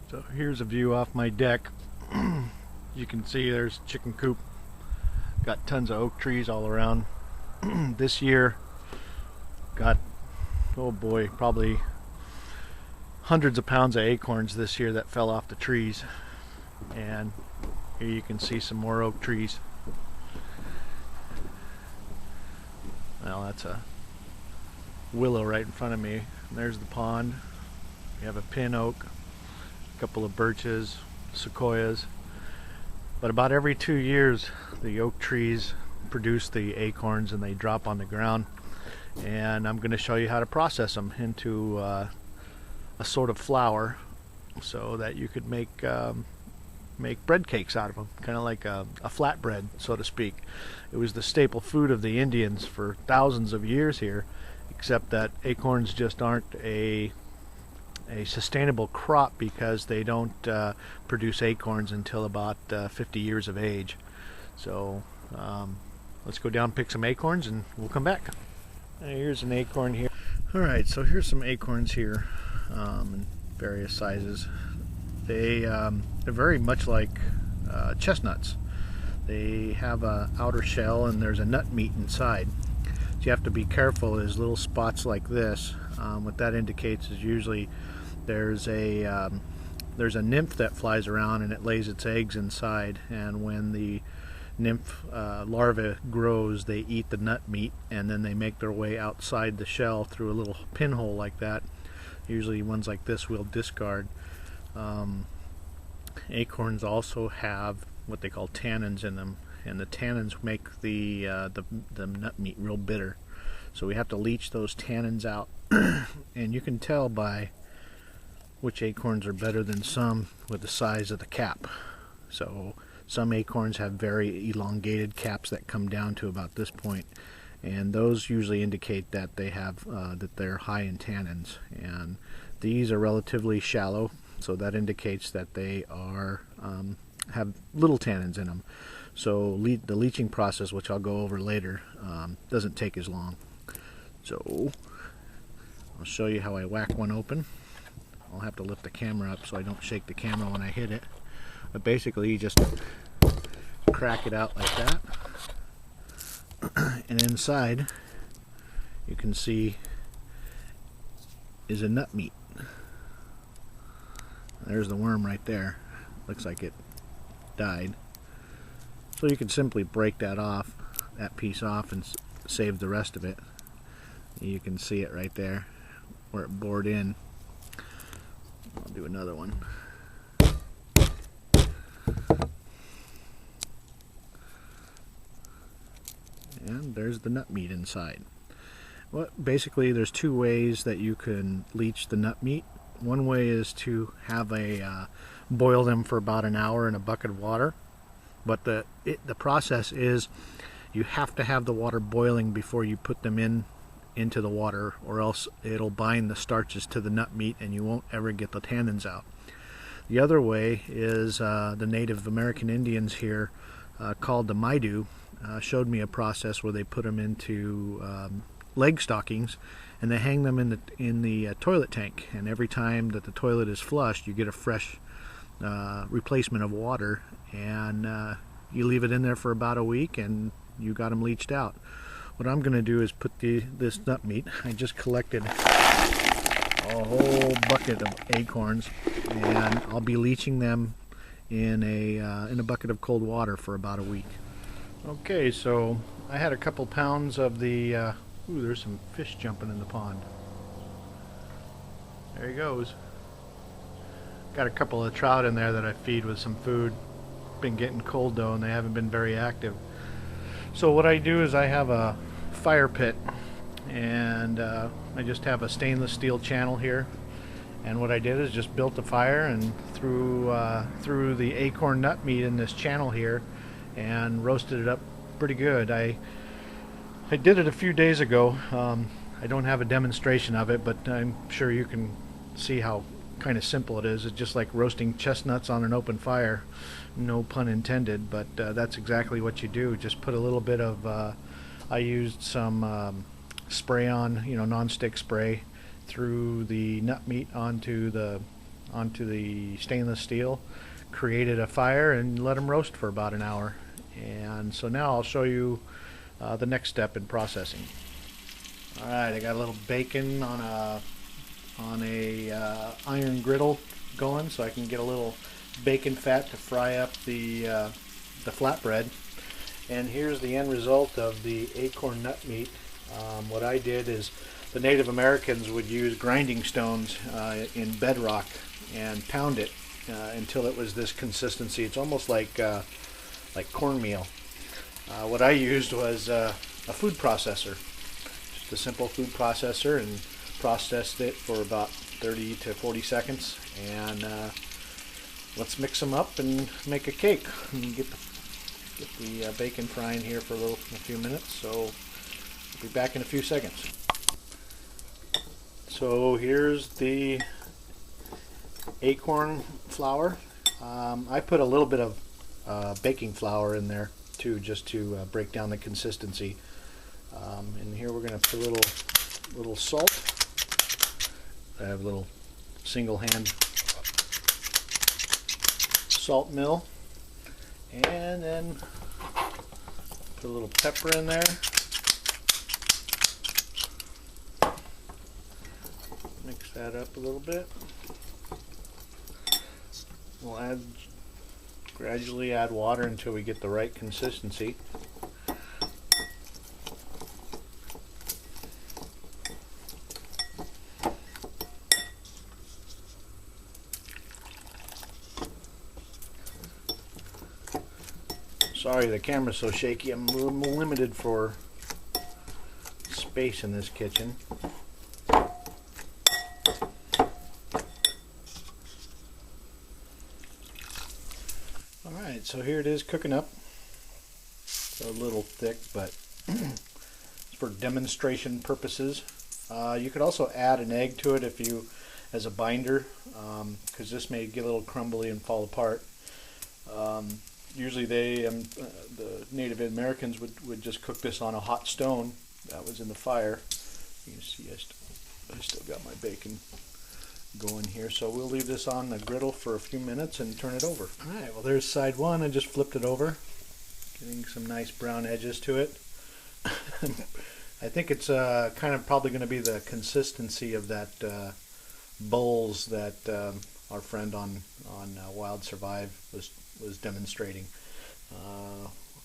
So here's a view off my deck. You can see there's chicken coop. Got tons of oak trees all around. This year got, oh boy, probably hundreds of pounds of acorns this year that fell off the trees. And here you can see some more oak trees. Well, that's a willow right in front of me. And there's the pond. We have a pin oak, a couple of birches, sequoias. But about every 2 years, the oak trees produce the acorns and they drop on the ground. And I'm going to show you how to process them into a sort of flour so that you could make bread cakes out of them, kind of like a flatbread, so to speak. It was the staple food of the Indians for thousands of years here, except that acorns just aren't a sustainable crop because they don't produce acorns until about 50 years of age. So let's go down, pick some acorns, and we'll come back. Here's an acorn here. Alright, so here's some acorns here in various sizes. They're very much like chestnuts. They have an outer shell and there's a nut meat inside. So you have to be careful. There's little spots like this. What that indicates is usually there's a nymph that flies around and it lays its eggs inside, and when the nymph larva grows, they eat the nut meat and then they make their way outside the shell through a little pinhole like that. Usually ones like this we'll discard. Acorns also have what they call tannins in them, and the tannins make the nut meat real bitter. So we have to leach those tannins out, and you can tell by which acorns are better than some with the size of the cap. So some acorns have very elongated caps that come down to about this point, and those usually indicate that they have that they're high in tannins. And these are relatively shallow, so that indicates that they are have little tannins in them. So the leaching process, which I'll go over later, doesn't take as long. So I'll show you how I whack one open. I'll have to lift the camera up so I don't shake the camera when I hit it. But basically you just crack it out like that. And inside you can see is a nut meat. There's the worm right there. Looks like it died. So you can simply break that piece off, and save the rest of it. You can see it right there where it bored in. I'll do another one. And there's the nut meat inside. Well, basically there's two ways that you can leach the nut meat. One way is to have boil them for about an hour in a bucket of water, but the process is you have to have the water boiling before you put them into the water, or else it'll bind the starches to the nut meat and you won't ever get the tannins out. The other way is the Native American Indians here called the Maidu showed me a process where they put them into leg stockings, and they hang them in the toilet tank, and every time that the toilet is flushed you get a fresh replacement of water, and you leave it in there for about a week and you got them leached out. What I'm going to do is put this nut meat. I just collected a whole bucket of acorns, and I'll be leaching them in a bucket of cold water for about a week. Okay, so I had a couple pounds of the ooh, there's some fish jumping in the pond. There he goes. Got a couple of trout in there that I feed with some food. Been getting cold though, and they haven't been very active. So what I do is I have a fire pit, and I just have a stainless steel channel here. And what I did is just built a fire and threw the acorn nut meat in this channel here and roasted it up pretty good. I did it a few days ago. I don't have a demonstration of it, but I'm sure you can see how kind of simple it is. It's just like roasting chestnuts on an open fire. No pun intended, but that's exactly what you do. Just put a little bit of I used some spray on, non-stick spray, threw the nut meat onto the onto the stainless steel, created a fire, and let them roast for about an hour. And so now I'll show you the next step in processing. Alright, I got a little bacon on a iron griddle going, so I can get a little bacon fat to fry up the flatbread. And here's the end result of the acorn nut meat. What I did is, the Native Americans would use grinding stones in bedrock and pound it until it was this consistency. It's almost like cornmeal. What I used was a food processor, just a simple food processor, and processed it for about 30 to 40 seconds. And let's mix them up and make a cake and get the bacon frying here for a few minutes. So I'll be back in a few seconds. So here's the acorn flour. I put a little bit of baking flour in there too, just to break down the consistency. And here we're going to put a little salt. I have a little single hand salt mill, and then put a little pepper in there. Mix that up a little bit. We'll gradually add water until we get the right consistency. Sorry, the camera's so shaky. I'm limited for space in this kitchen. Alright, so here it is cooking up. It's a little thick, but for demonstration purposes. You could also add an egg to it if you, as a binder, because this may get a little crumbly and fall apart. Usually the Native Americans would just cook this on a hot stone that was in the fire. You can see I still got my bacon going here, so we'll leave this on the griddle for a few minutes and turn it over. Alright, well there's side one. I just flipped it over, getting some nice brown edges to it. I think it's kind of probably going to be the consistency of that bowls that our friend on Wild Survive was demonstrating.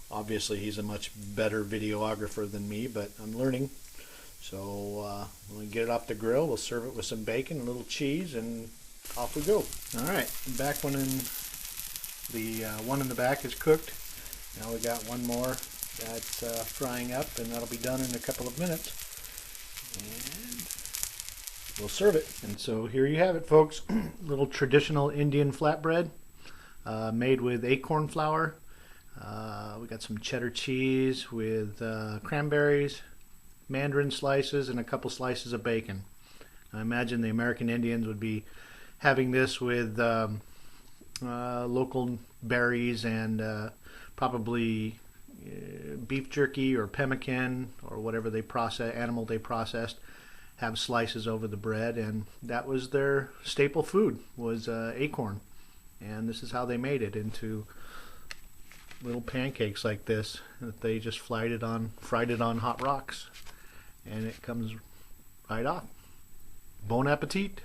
Obviously he's a much better videographer than me, but I'm learning. So when we get it off the grill, we'll serve it with some bacon, a little cheese, and off we go. Alright, back one in the one in the back is cooked. Now we got one more that's frying up, and that'll be done in a couple of minutes. And we'll serve it. And so here you have it, folks. Little traditional Indian flatbread made with acorn flour. We got some cheddar cheese with cranberries, mandarin slices, and a couple slices of bacon. I imagine the American Indians would be having this with local berries and probably beef jerky or pemmican or whatever animal they processed, have slices over the bread, and that was their staple food, was acorn. And this is how they made it into little pancakes like this that they just fried it on hot rocks, and it comes right off. Bon appetit.